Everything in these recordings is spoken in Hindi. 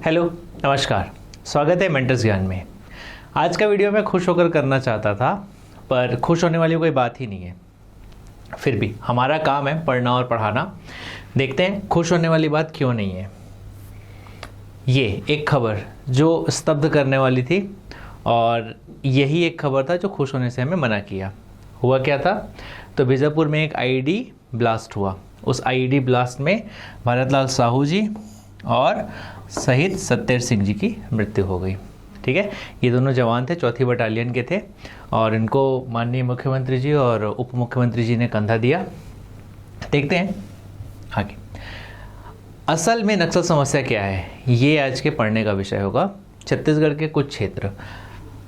हेलो, नमस्कार। स्वागत है मेंटर्स ज्ञान में। आज का वीडियो मैं खुश होकर करना चाहता था, पर खुश होने वाली कोई बात ही नहीं है। फिर भी हमारा काम है पढ़ना और पढ़ाना। देखते हैं खुश होने वाली बात क्यों नहीं है। ये एक खबर जो स्तब्ध करने वाली थी, और यही एक खबर था जो खुश होने से हमें मना किया। हुआ क्या था? तो बीजापुर में एक आईईडी ब्लास्ट हुआ। उस आईईडी ब्लास्ट में भारतलाल साहू जी और शहीद सत्तेर सिंह जी की मृत्यु हो गई। ठीक है, ये दोनों जवान थे, 4वीं बटालियन के थे, और इनको माननीय मुख्यमंत्री जी और उप मुख्यमंत्री जी ने कंधा दिया। देखते हैं आगे असल में नक्सल समस्या क्या है, ये आज के पढ़ने का विषय होगा। छत्तीसगढ़ के कुछ क्षेत्र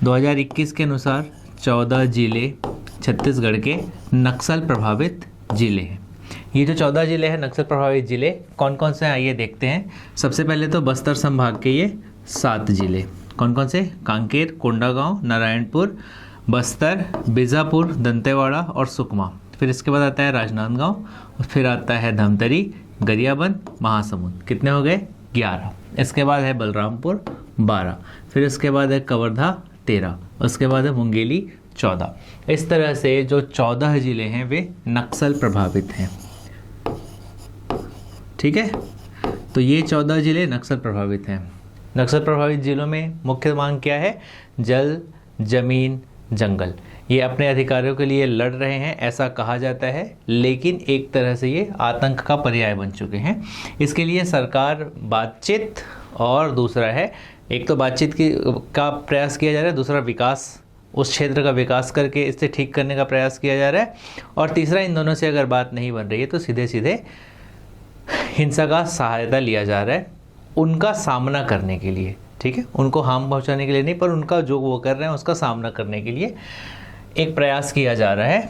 2021 के अनुसार 14 जिले छत्तीसगढ़ के नक्सल प्रभावित जिले हैं। ये जो 14 जिले हैं नक्सल प्रभावित जिले कौन कौन से हैं, आइए देखते हैं। सबसे पहले तो बस्तर संभाग के ये 7 जिले कौन कौन से? कांकेर, कोंडागांव, नारायणपुर, बस्तर, बीजापुर, दंतेवाड़ा और सुकमा। फिर इसके बाद आता है राजनांदगांव, फिर आता है धमतरी, गरियाबंद, महासमुंद। कितने हो गए? 11। इसके बाद है बलरामपुर 12, फिर इसके बाद है कवर्धा 13, उसके बाद है मुंगेली 14। इस तरह से जो 14 जिले हैं वे नक्सल प्रभावित हैं। ठीक है, तो ये 14 जिले नक्सल प्रभावित हैं। नक्सल प्रभावित जिलों में मुख्य मांग क्या है? जल, जमीन, जंगल। ये अपने अधिकारों के लिए लड़ रहे हैं ऐसा कहा जाता है, लेकिन एक तरह से ये आतंक का पर्याय बन चुके हैं। इसके लिए सरकार बातचीत, और दूसरा है एक तो बातचीत का प्रयास किया जा रहा है, दूसरा विकास, उस क्षेत्र का विकास करके इसे ठीक करने का प्रयास किया जा रहा है, और तीसरा इन दोनों से अगर बात नहीं बन रही है तो सीधे सीधे हिंसा का सहायता लिया जा रहा है उनका सामना करने के लिए। ठीक है, उनको हार्म पहुंचाने के लिए नहीं, पर उनका जो वो कर रहे हैं उसका सामना करने के लिए एक प्रयास किया जा रहा है।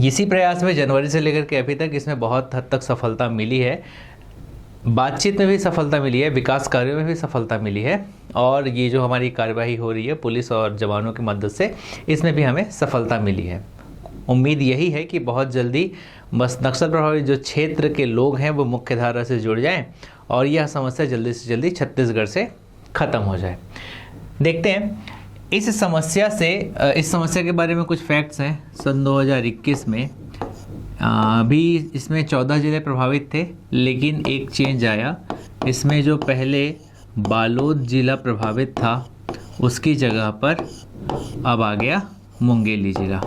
इसी प्रयास में जनवरी से लेकर के अभी तक इसमें बहुत हद तक सफलता मिली है। बातचीत में भी सफलता मिली है, विकास कार्यों में भी सफलता मिली है, और ये जो हमारी कार्यवाही हो रही है पुलिस और जवानों की मदद से, इसमें भी हमें सफलता मिली है। उम्मीद यही है कि बहुत जल्दी बस नक्सल प्रभावित जो क्षेत्र के लोग हैं वो मुख्य धारा से जुड़ जाएं और यह समस्या जल्दी से जल्दी छत्तीसगढ़ से ख़त्म हो जाए। देखते हैं इस समस्या के बारे में कुछ फैक्ट्स हैं। सन 2021 में अभी इसमें 14 जिले प्रभावित थे, लेकिन एक चेंज आया। इसमें जो पहले बालोद जिला प्रभावित था उसकी जगह पर अब आ गया मुंगेली जिला।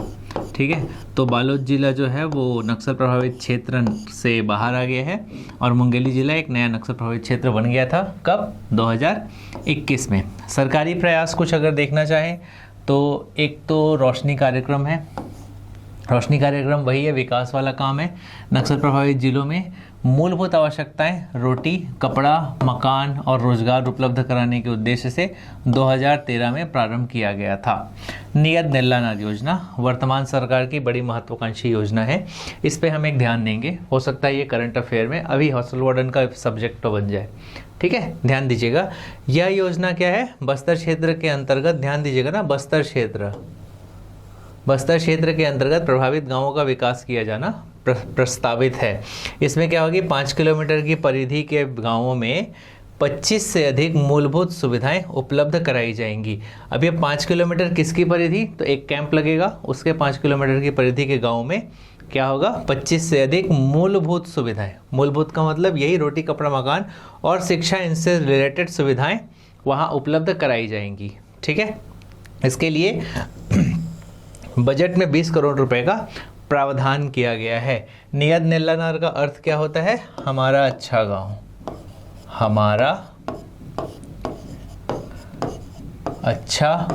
ठीक है, तो बालोद जिला जो है वो नक्सल प्रभावित क्षेत्र से बाहर आ गया है, और मुंगेली जिला एक नया नक्सल प्रभावित क्षेत्र बन गया था। कब? 2021 में। सरकारी प्रयास कुछ अगर देखना चाहें तो एक तो रोशनी कार्यक्रम है। रोशनी कार्यक्रम वही है, विकास वाला काम है। नक्सल प्रभावित जिलों में मूलभूत आवश्यकताएं रोटी, कपड़ा, मकान और रोजगार उपलब्ध कराने के उद्देश्य से 2013 में प्रारंभ किया गया था। नियत नेल्लानार योजना वर्तमान सरकार की बड़ी महत्वाकांक्षी योजना है। इस पे हम एक ध्यान देंगे। हो सकता है ये करंट अफेयर में अभी हॉस्टल वार्डन का सब्जेक्ट बन जाए। ठीक है, ध्यान दीजिएगा। यह योजना क्या है? बस्तर क्षेत्र के अंतर्गत, ध्यान दीजिएगा ना, बस्तर क्षेत्र के अंतर्गत प्रभावित गांवों का विकास किया जाना प्रस्तावित है। इसमें क्या होगी? 5 किलोमीटर की परिधि के गांवों में 25 से अधिक मूलभूत सुविधाएं उपलब्ध कराई जाएंगी। अब ये 5 किलोमीटर किसकी परिधि? तो एक कैंप लगेगा, उसके 5 किलोमीटर की परिधि के गाँव में क्या होगा? 25 से अधिक मूलभूत सुविधाएं। मूलभूत का मतलब यही रोटी, कपड़ा, मकान और शिक्षा, इनसे रिलेटेड सुविधाएं वहाँ उपलब्ध कराई जाएंगी। ठीक है, इसके लिए बजट में 20 करोड़ रुपए का प्रावधान किया गया है। नियत नेल्लानार का अर्थ क्या होता है? हमारा अच्छा गांव, हमारा अच्छा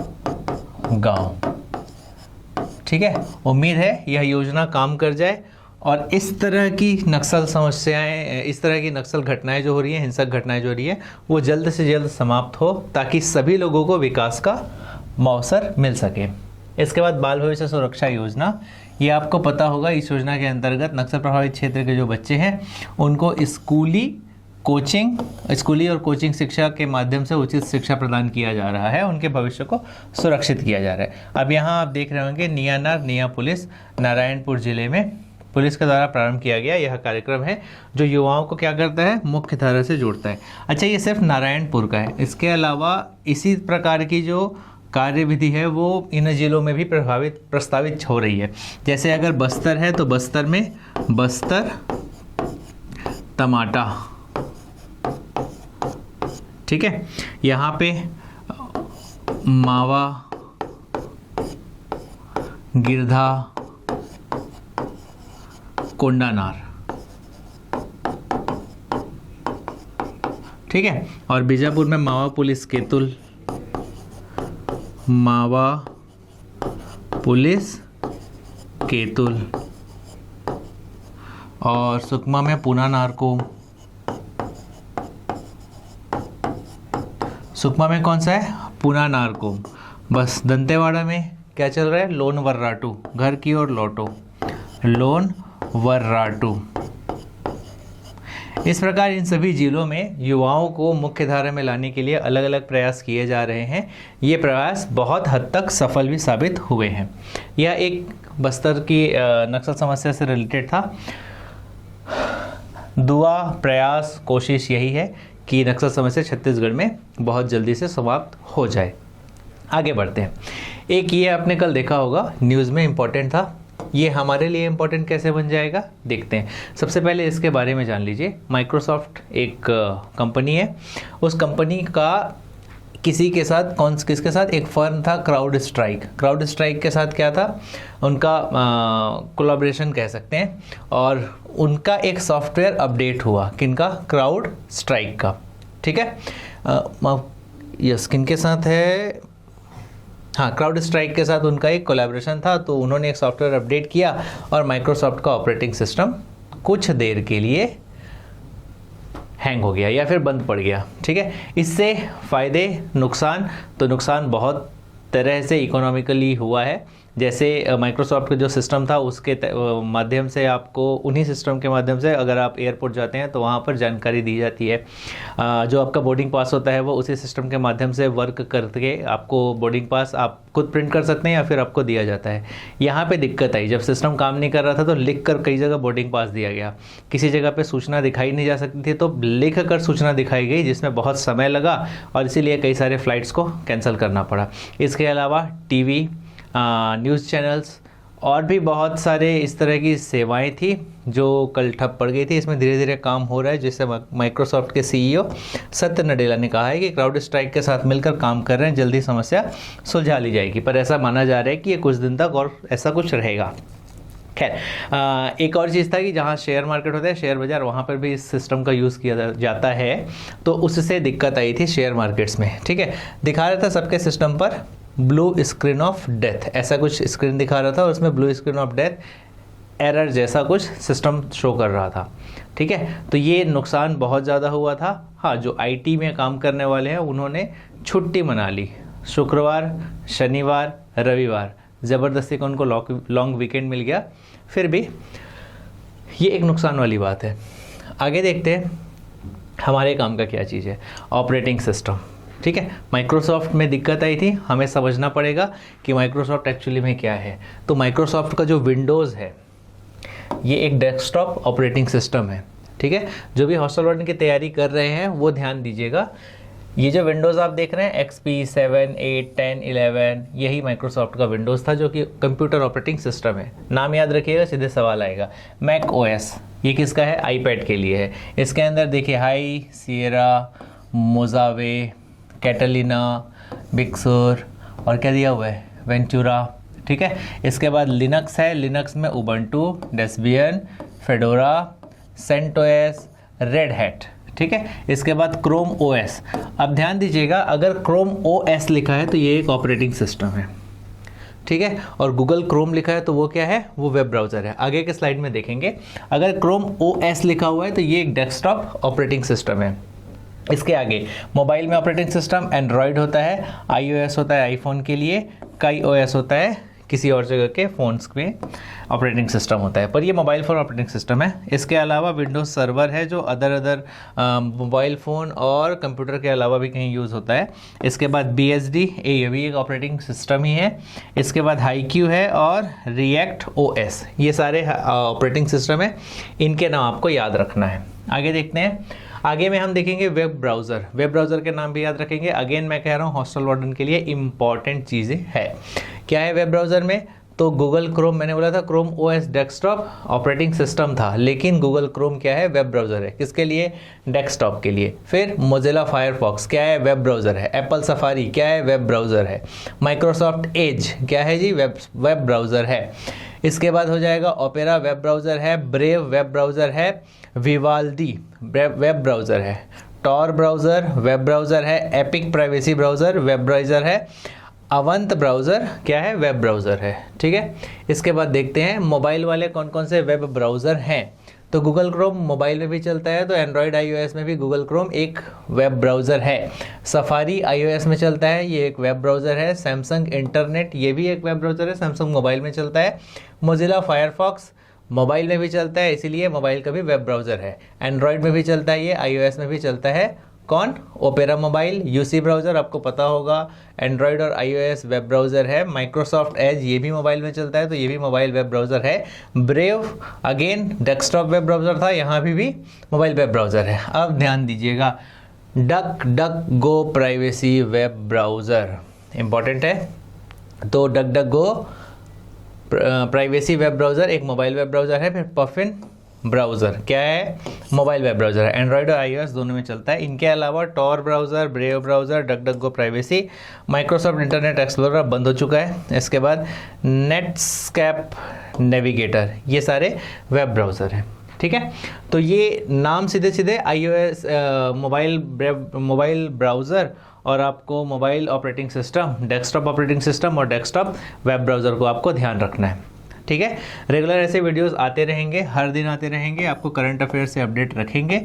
गांव। ठीक है, उम्मीद है यह योजना काम कर जाए और इस तरह की नक्सल समस्याएं, इस तरह की नक्सल घटनाएं जो हो रही हैं, हिंसक घटनाएं जो हो रही हैं, वो जल्द से जल्द समाप्त हो, ताकि सभी लोगों को विकास का मौसर मिल सके। इसके बाद बाल भविष्य सुरक्षा योजना, ये आपको पता होगा, इस योजना के अंतर्गत नक्सल प्रभावित क्षेत्र के जो बच्चे हैं उनको स्कूली और कोचिंग शिक्षा के माध्यम से उचित शिक्षा प्रदान किया जा रहा है, उनके भविष्य को सुरक्षित किया जा रहा है। अब यहाँ आप देख रहे होंगे निया पुलिस नारायणपुर जिले में पुलिस के द्वारा प्रारंभ किया गया यह कार्यक्रम है जो युवाओं को क्या करता है, मुख्य धारा से जोड़ता है। अच्छा, ये सिर्फ नारायणपुर का है, इसके अलावा इसी प्रकार की जो कार्यविधि है वो इन जिलों में भी प्रस्तावित हो रही है। जैसे अगर बस्तर है तो बस्तर में बस्तर टमाटा, ठीक है। यहाँ पे मावा, गिरधा, कोंडानार, ठीक है। और बीजापुर में मावा पुलिस केतुल, मावा पुलिस केतुल, और सुकमा में पूना नारकोम। सुकमा में कौन सा है, पूना नारकोम। बस दंतेवाड़ा में क्या चल रहा है, लोन वर्राटू, घर की ओर लौटो, लोन वर्राटू। इस प्रकार इन सभी जिलों में युवाओं को मुख्य धारा में लाने के लिए अलग अलग प्रयास किए जा रहे हैं। ये प्रयास बहुत हद तक सफल भी साबित हुए हैं। यह एक बस्तर की नक्सल समस्या से रिलेटेड था। दुआ, प्रयास, कोशिश यही है कि नक्सल समस्या छत्तीसगढ़ में बहुत जल्दी से समाप्त हो जाए। आगे बढ़ते हैं। एक ये आपने कल देखा होगा, न्यूज़ में इम्पोर्टेंट था, ये हमारे लिए इम्पोर्टेंट कैसे बन जाएगा देखते हैं। सबसे पहले इसके बारे में जान लीजिए। माइक्रोसॉफ्ट एक कंपनी है, उस कंपनी का किसके साथ एक फर्म था क्राउड स्ट्राइक के साथ क्या था, उनका कोलैबोरेशन कह सकते हैं, और उनका एक सॉफ्टवेयर अपडेट हुआ, किनका, क्राउड स्ट्राइक का, ठीक है। यस, किनके साथ है, हाँ, क्राउड स्ट्राइक के साथ उनका एक कोलैबोरेशन था। तो उन्होंने एक सॉफ्टवेयर अपडेट किया और माइक्रोसॉफ्ट का ऑपरेटिंग सिस्टम कुछ देर के लिए हैंग हो गया या फिर बंद पड़ गया, ठीक है। इससे फ़ायदे नुकसान, तो नुकसान बहुत तरह से इकोनॉमिकली हुआ है। जैसे माइक्रोसॉफ्ट का जो सिस्टम था उसके माध्यम से आपको, उन्हीं सिस्टम के माध्यम से अगर आप एयरपोर्ट जाते हैं तो वहाँ पर जानकारी दी जाती है। जो आपका बोर्डिंग पास होता है वो उसी सिस्टम के माध्यम से वर्क करके आपको बोर्डिंग पास आप खुद प्रिंट कर सकते हैं या फिर आपको दिया जाता है। यहाँ पे दिक्कत आई, जब सिस्टम काम नहीं कर रहा था तो लिख कर कई जगह बोर्डिंग पास दिया गया, किसी जगह पे सूचना दिखाई नहीं जा सकती थी तो लिख कर सूचना दिखाई गई, जिसमें बहुत समय लगा और इसीलिए कई सारे फ़्लाइट्स को कैंसिल करना पड़ा। इसके अलावा टीवी, न्यूज़ चैनल्स और भी बहुत सारे इस तरह की सेवाएं थी जो कल ठप पड़ गई थी। इसमें धीरे धीरे काम हो रहा है, जिससे माइक्रोसॉफ्ट के सीईओ सत्य नडेला ने कहा है कि क्राउड स्ट्राइक के साथ मिलकर काम कर रहे हैं, जल्दी समस्या सुलझा ली जाएगी। पर ऐसा माना जा रहा है कि ये कुछ दिन तक और ऐसा कुछ रहेगा। खैर, एक और चीज़ था कि जहाँ शेयर मार्केट होता है, शेयर बाज़ार, वहाँ पर भी इस सिस्टम का यूज़ किया जाता है, तो उससे दिक्कत आई थी शेयर मार्केट्स में, ठीक है। दिखा रहा था सबके सिस्टम पर ब्लू स्क्रीन ऑफ डेथ, ऐसा कुछ स्क्रीन दिखा रहा था और उसमें blue screen of death error जैसा कुछ सिस्टम शो कर रहा था, ठीक है। तो ये नुकसान बहुत ज़्यादा हुआ था। हाँ, जो आईटी में काम करने वाले हैं उन्होंने छुट्टी मना ली, शुक्रवार, शनिवार, रविवार, ज़बरदस्ती को उनको लॉन्ग वीकेंड मिल गया। फिर भी ये एक नुकसान वाली बात है। आगे देखते हैं हमारे काम का क्या चीज़ है, ऑपरेटिंग सिस्टम, ठीक है। माइक्रोसॉफ्ट में दिक्कत आई थी, हमें समझना पड़ेगा कि माइक्रोसॉफ्ट एक्चुअली में क्या है। तो माइक्रोसॉफ्ट का जो विंडोज़ है ये एक डेस्कटॉप ऑपरेटिंग सिस्टम है, ठीक है। जो भी हॉस्टल वार्डन की तैयारी कर रहे हैं वो ध्यान दीजिएगा, ये जो विंडोज़ आप देख रहे हैं XP 7, 8, 10, 11, यही माइक्रोसॉफ्ट का विंडोज़ था जो कि कंप्यूटर ऑपरेटिंग सिस्टम है। नाम याद रखिएगा, सीधे सवाल आएगा। मैक OS ये किसका है, आईपैड के लिए है। इसके अंदर देखिए हाई, सिएरा, मोजावे, कैटलिना, बिग sur और क्या दिया हुआ है, वेंचुरा, ठीक है। इसके बाद लिनक्स है, लिनक्स में Ubuntu, Debian, Fedora, CentOS, Red Hat, ठीक है। इसके बाद क्रोम OS। अब ध्यान दीजिएगा, अगर क्रोम OS लिखा है तो ये एक ऑपरेटिंग सिस्टम है, ठीक है। और गूगल क्रोम लिखा है तो वो क्या है, वो वेब ब्राउज़र है। आगे के स्लाइड में देखेंगे। अगर क्रोम OS लिखा हुआ है तो ये एक डेस्कटॉप ऑपरेटिंग सिस्टम है। इसके आगे मोबाइल में ऑपरेटिंग सिस्टम एंड्रॉयड होता है, iOS होता है आईफोन के लिए, काई OS होता है किसी और जगह के फ़ोन्स में ऑपरेटिंग सिस्टम होता है, पर ये मोबाइल फ़ोन ऑपरेटिंग सिस्टम है। इसके अलावा विंडोज़ सर्वर है जो अदर मोबाइल फ़ोन और कंप्यूटर के अलावा भी कहीं यूज़ होता है। इसके बाद BSD, ये भी एक ऑपरेटिंग सिस्टम ही है। इसके बाद HiQ है और React OS, ये सारे ऑपरेटिंग सिस्टम है, इनके नाम आपको याद रखना है। आगे देखते हैं, आगे में हम देखेंगे वेब ब्राउज़र। वेब ब्राउज़र के नाम भी याद रखेंगे। अगेन मैं कह रहा हूँ हॉस्टल वार्डन के लिए इंपॉर्टेंट चीज़ें है। क्या है वेब ब्राउज़र में? तो गूगल क्रोम, मैंने बोला था Chrome OS desktop operating system था, लेकिन गूगल क्रोम क्या है? वेब ब्राउज़र है। किसके लिए? डेस्कटॉप के लिए। फिर मोजिला फायरफॉक्स क्या है? वेब ब्राउज़र है। एप्पल सफारी क्या है? वेब ब्राउज़र है। माइक्रोसॉफ्ट एज क्या है जी? वेब ब्राउज़र है। इसके बाद हो जाएगा ओपेरा, वेब ब्राउज़र है। ब्रेव वेब ब्राउज़र है। विवाल्डी वेब ब्राउज़र है। टॉर ब्राउज़र वेब ब्राउज़र है। Epic privacy browser web browser है। अवंत ब्राउज़र क्या है? वेब ब्राउज़र है। ठीक है, इसके बाद देखते हैं मोबाइल वाले कौन कौन से वेब ब्राउज़र हैं। तो गूगल क्रोम मोबाइल में भी चलता है, तो एंड्रॉयड iOS में भी गूगल क्रोम एक वेब ब्राउज़र है। सफारी iOS में चलता है, ये एक वेब ब्राउज़र है। सैमसंग इंटरनेट, ये भी एक वेब ब्राउज़र है, सैमसंग मोबाइल में चलता है। मोजिला फायरफॉक्स मोबाइल में भी चलता है, इसीलिए मोबाइल का भी वेब ब्राउज़र है। एंड्रॉयड में भी चलता है, ये iOS में भी चलता है। कौन? Opera mobile. यूसी ब्राउज़र आपको पता होगा, एंड्रॉयड और iOS वेब ब्राउज़र है। माइक्रोसॉफ्ट एज, ये भी मोबाइल में चलता है, तो ये भी मोबाइल वेब ब्राउज़र है। Brave again desktop web browser था, यहाँ भी मोबाइल वेब ब्राउज़र है। अब ध्यान दीजिएगा, duck go privacy web browser important है। तो duck go privacy web browser एक मोबाइल वेब ब्राउज़र है। फिर पफिन ब्राउज़र क्या है? मोबाइल वेब ब्राउज़र है। एंड्रॉयड और iOS दोनों में चलता है। इनके अलावा Tor browser, brave browser, duck go privacy, Microsoft Internet Explorer बंद हो चुका है। इसके बाद नेटस्केप नेविगेटर, ये सारे वेब ब्राउज़र हैं। ठीक है, तो ये नाम सीधे सीधे iOS मोबाइल ब्राउज़र और आपको mobile operating system, desktop operating system और डेस्कटॉप वेब ब्राउज़र को आपको ध्यान रखना है। ठीक है, रेगुलर ऐसे वीडियोस आते रहेंगे, हर दिन आते रहेंगे, आपको करंट अफेयर से अपडेट रखेंगे।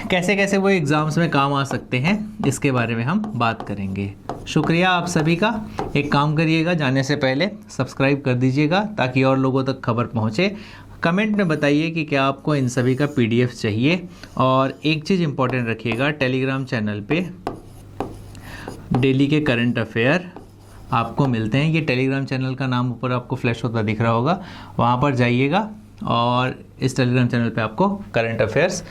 कैसे कैसे वो एग्ज़ाम्स में काम आ सकते हैं, इसके बारे में हम बात करेंगे। शुक्रिया आप सभी का। एक काम करिएगा, जाने से पहले सब्सक्राइब कर दीजिएगा ताकि और लोगों तक खबर पहुँचे। कमेंट में बताइए कि क्या आपको इन सभी का PDF चाहिए। और एक चीज़ इंपॉर्टेंट रखिएगा, टेलीग्राम चैनल पे डेली के करंट अफेयर आपको मिलते हैं। ये टेलीग्राम चैनल का नाम ऊपर आपको फ्लैश होता दिख रहा होगा, वहाँ पर जाइएगा और इस टेलीग्राम चैनल पे आपको करंट अफेयर्स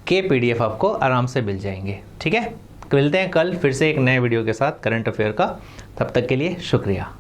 के PDF आपको आराम से मिल जाएंगे। ठीक है, मिलते हैं कल फिर से एक नए वीडियो के साथ करंट अफेयर का। तब तक के लिए शुक्रिया।